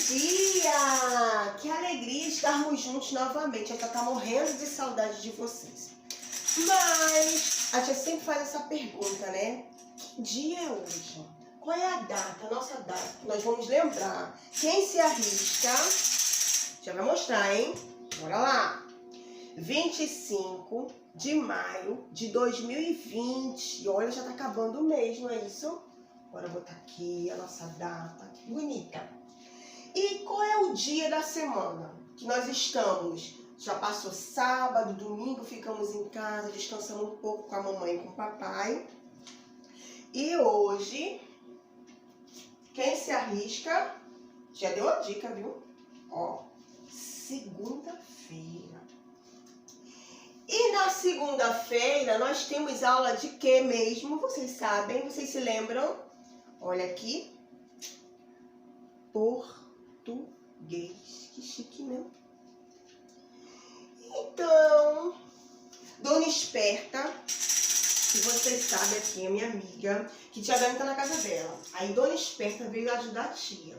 dia! Que alegria estarmos juntos novamente. Eu tô morrendo de saudade de vocês. Mas a gente sempre faz essa pergunta, né? Que dia é hoje? Qual é a data, a nossa data? Nós vamos lembrar. Quem se arrisca? Já vai mostrar, hein? Bora lá! 25 de maio de 2020. Olha, já tá acabando o mês, não é isso? Bora botar aqui a nossa data. Que bonita. E qual é o dia da semana que nós estamos? Já passou sábado, domingo, ficamos em casa, descansamos um pouco com a mamãe e com o papai. E hoje, quem se arrisca, já deu a dica, viu? Ó, segunda-feira. E na segunda-feira nós temos aula de quê mesmo? Vocês sabem? Vocês se lembram? Olha aqui. Português. Que chique, né? Então, Dona Esperta, que vocês sabem aqui, é minha amiga, que tia Dani tá na casa dela. Aí Dona Esperta veio ajudar a tia.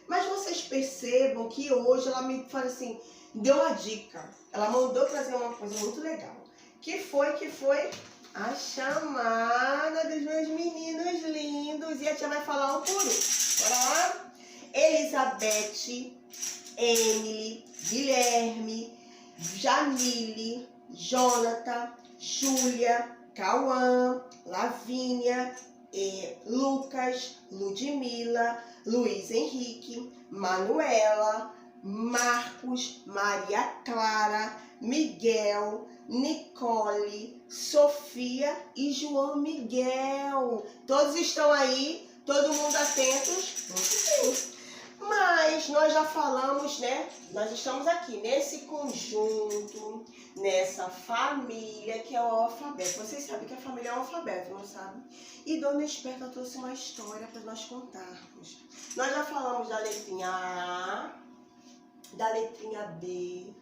Mas vocês percebam que hoje ela me fala assim, deu uma dica. Ela mandou trazer uma coisa muito legal. Que foi a chamada dos meus meninos lindos. E a tia vai falar um por um. Bora lá? Elizabeth, Emily, Guilherme, Jamile, Jonathan, Júlia, Cauã, Lavínia, Lucas, Ludmila, Luiz Henrique, Manuela, Marcos, Maria Clara, Miguel, Nicole, Sofia e João Miguel. Todos estão aí, todo mundo atentos? Mas nós já falamos, né? Nós estamos aqui nesse conjunto, nessa família que é o alfabeto. Vocês sabem que a família é o alfabeto, não sabem? E Dona Esperta trouxe uma história para nós contarmos. Nós já falamos da letrinha A, da letrinha B,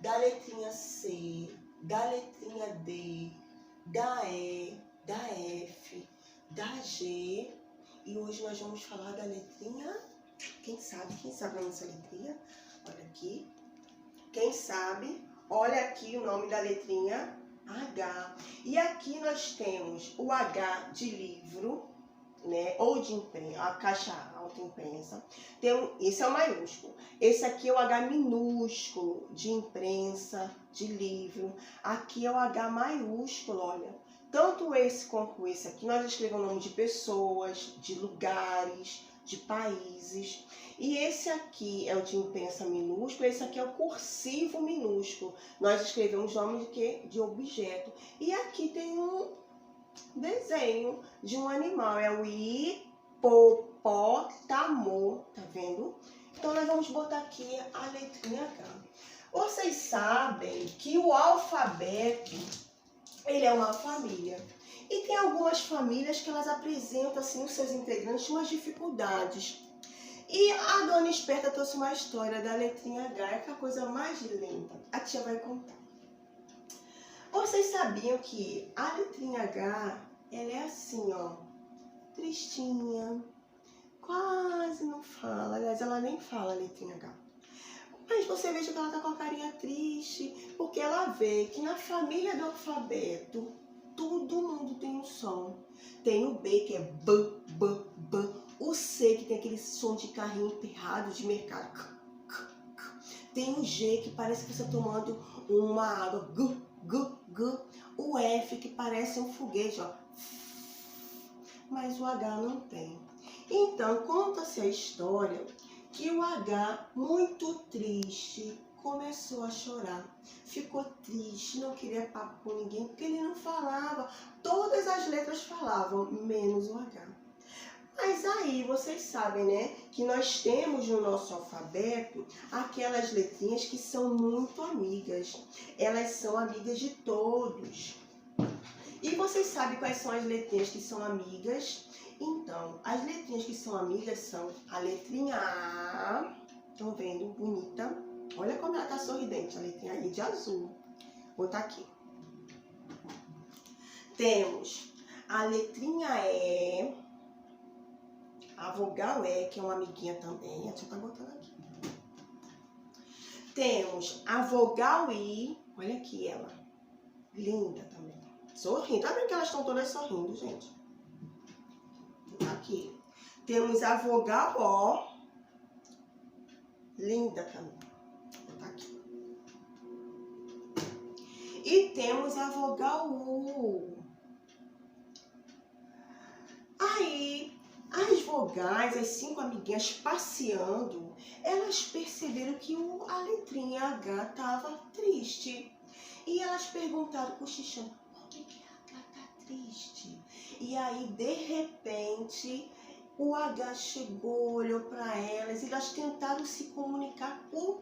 da letrinha C, da letrinha D, da E, da F, da G. E hoje nós vamos falar da letrinha... Quem sabe a nossa letrinha? Olha aqui. Quem sabe? Olha aqui o nome da letrinha H. E aqui nós temos o H de livro, né? Ou de imprensa, a caixa autoimprensa. Esse é o maiúsculo. Esse aqui é o H minúsculo, de imprensa, de livro. Aqui é o H maiúsculo, olha. Tanto esse quanto esse aqui, nós escrevemos o nome de pessoas, de lugares, de países. E esse aqui é o de imprensa minúsculo, esse aqui é o cursivo minúsculo. Nós escrevemos nome de quê? De objeto. E aqui tem um desenho de um animal, é o hipopótamo, tá vendo? Então nós vamos botar aqui a letrinha H. Vocês sabem que o alfabeto, ele é uma família. E tem algumas famílias que elas apresentam assim os seus integrantes umas dificuldades. E a Dona Esperta trouxe uma história da letrinha H, é a coisa mais lenta. A tia vai contar. Vocês sabiam que a letrinha H, ela é assim, ó, tristinha, quase não fala. Aliás, ela nem fala a letrinha H. Mas você veja que ela tá com a carinha triste, porque ela vê que na família do alfabeto, todo mundo tem um som. Tem o B, que é B, B, B. O C, que tem aquele som de carrinho emperrado de mercado. Tem o G, que parece que você está tomando uma água. G, G, G. O F, que parece um foguete, ó. Mas o H não tem. Então, conta-se a história que o H, muito triste, começou a chorar. Ficou triste, não queria papo com ninguém, porque ele não falava. Todas as letras falavam, menos o H. Mas aí, vocês sabem, né, que nós temos no nosso alfabeto aquelas letrinhas que são muito amigas. Elas são amigas de todos. E vocês sabem quais são as letrinhas que são amigas? Então, as letrinhas que são amigas são a letrinha A. Estão vendo? Bonita. Olha como ela tá sorridente, a letrinha aí de azul. Vou botar aqui. Temos a letrinha E, a vogal E, que é uma amiguinha também. Deixa eu estar botando aqui. Temos a vogal I. Olha aqui ela. Linda também. Sorrindo. Tá vendo que elas estão todas sorrindo, gente? Aqui. Temos a vogal O. Linda também. Tá aqui. E temos a vogal U. Aí, as vogais, as 5 amiguinhas passeando, elas perceberam que a letrinha H estava triste. E elas perguntaram pro Xixão, por que a H tá triste? E aí, de repente, o H chegou, olhou para elas e elas tentaram se comunicar por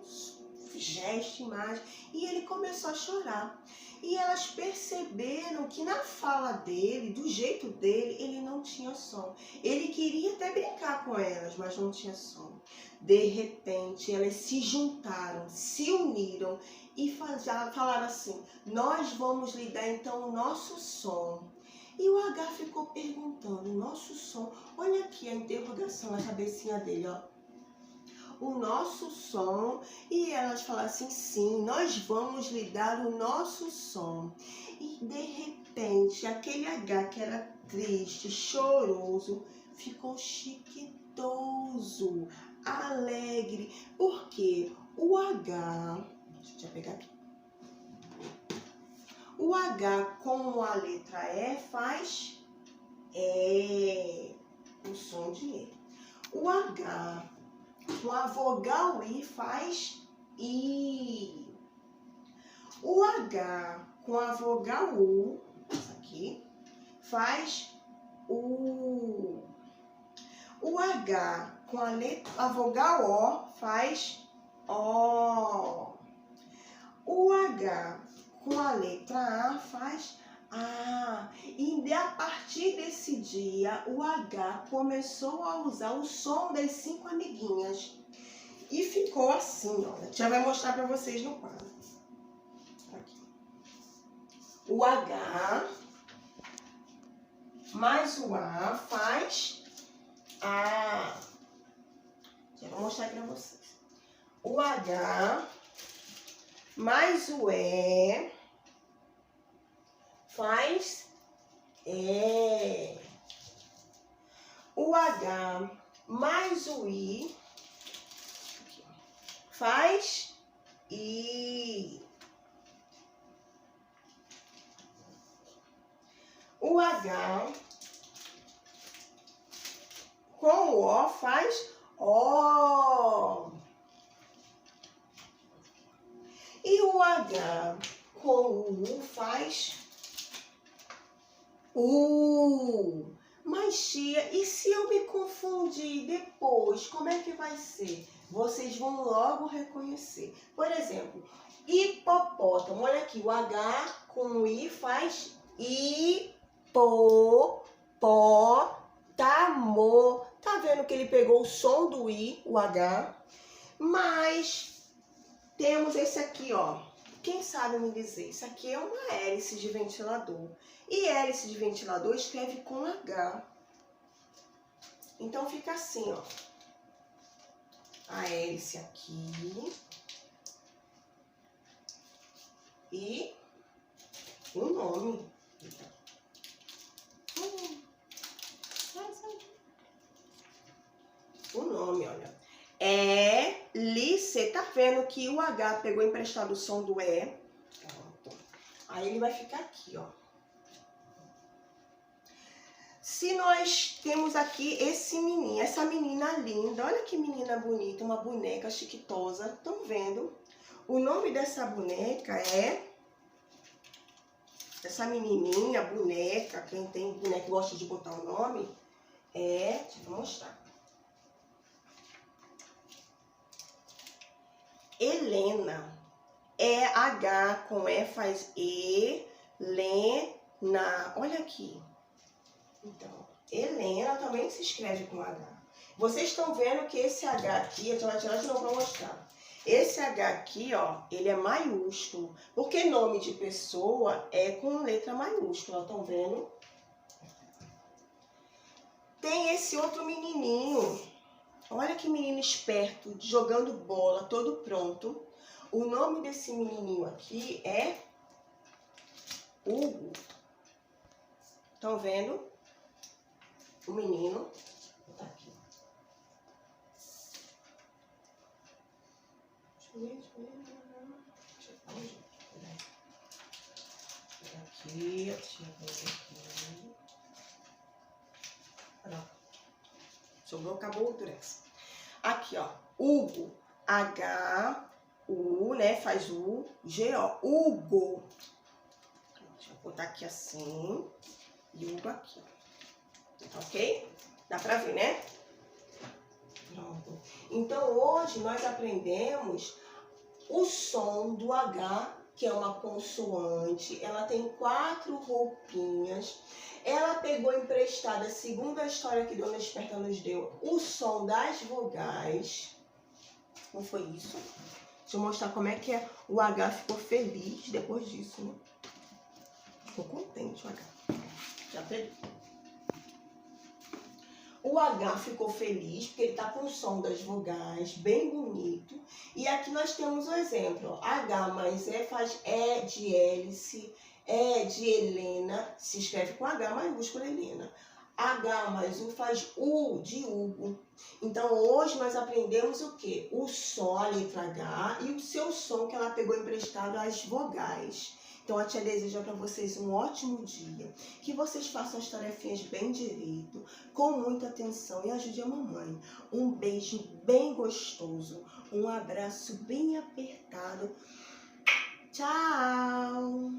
gesto, imagem, e ele começou a chorar. E elas perceberam que na fala dele, do jeito dele, ele não tinha som. Ele queria até brincar com elas, mas não tinha som. De repente, elas se juntaram, se uniram e falaram assim, nós vamos lhe dar então o nosso som. E o H ficou perguntando, nosso som, olha aqui a interrogação na cabecinha dele, ó. O nosso som, e elas falaram assim, sim, nós vamos lhe dar o nosso som. E de repente, aquele H que era triste, choroso, ficou chiquitoso, alegre, porque o H, deixa eu pegar aqui, o H com a letra E faz o som de E. O H com a vogal I faz I. O H com a vogal U, essa aqui, faz U. O H com a vogal O faz O. O H com a letra A faz A. E a partir desse dia, o H começou a usar o som das 5 amiguinhas. E ficou assim, olha. Já vai mostrar para vocês no quadro. Aqui. O H mais o A faz A. Já vou mostrar para vocês. O H mais o E faz E. O H mais o I faz I. O H com o O faz O. E o H com o U faz U. Mas tia, e se eu me confundir depois, como é que vai ser? Vocês vão logo reconhecer. Por exemplo, hipopótamo. Olha aqui, o H com o I faz hipopótamo. Tá vendo que ele pegou o som do I, o H? Mas temos esse aqui, ó. Quem sabe me dizer? Isso aqui é uma hélice de ventilador. E hélice de ventilador escreve com H. Então fica assim, ó. A hélice aqui. E o nome. O nome, olha. Hélice. Tá vendo que o H pegou emprestado o som do E? Pronto. Aí ele vai ficar aqui, ó. Se nós temos aqui esse menino, essa menina linda, olha que menina bonita, uma boneca chiquitosa, estão vendo? O nome dessa boneca é, essa menininha, boneca, quem tem boneca gosta de botar o nome, deixa eu mostrar. Helena. H com E faz Lena. Olha aqui. Então, Helena também se escreve com H. Vocês estão vendo que esse H aqui, eu vou tirar de novo para mostrar. Esse H aqui, ó, ele é maiúsculo. Porque nome de pessoa é com letra maiúscula, estão vendo? Tem esse outro menininho. Olha que menino esperto, jogando bola, todo pronto. O nome desse menininho aqui é Hugo. Estão vendo? O menino. Tá aqui. Aqui, aqui. Pronto. Sobrou, acabou o durex. Aqui, ó. Hugo. H-U, né? Faz U, G-O. Hugo. Deixa eu botar aqui assim. E Hugo aqui. Ok? Dá pra ver, né? Pronto. Então, hoje nós aprendemos o som do H, que é uma consoante. Ela tem 4 roupinhas. Ela pegou emprestada, segundo a história que Dona Esperta nos deu, o som das vogais. Não foi isso? Deixa eu mostrar como é que o H ficou feliz depois disso, né? Ficou contente o H. Já pegou. O H ficou feliz porque ele está com o som das vogais bem bonito. E aqui nós temos o exemplo. H mais E faz E de hélice, E de Helena, se escreve com H maiúsculo Helena. H mais U faz U de Hugo. Então hoje nós aprendemos o quê? O som, a letra H, e o seu som que ela pegou emprestado às vogais. Então a tia deseja para vocês um ótimo dia, que vocês façam as tarefinhas bem direito, com muita atenção e ajude a mamãe. Um beijo bem gostoso, um abraço bem apertado. Tchau!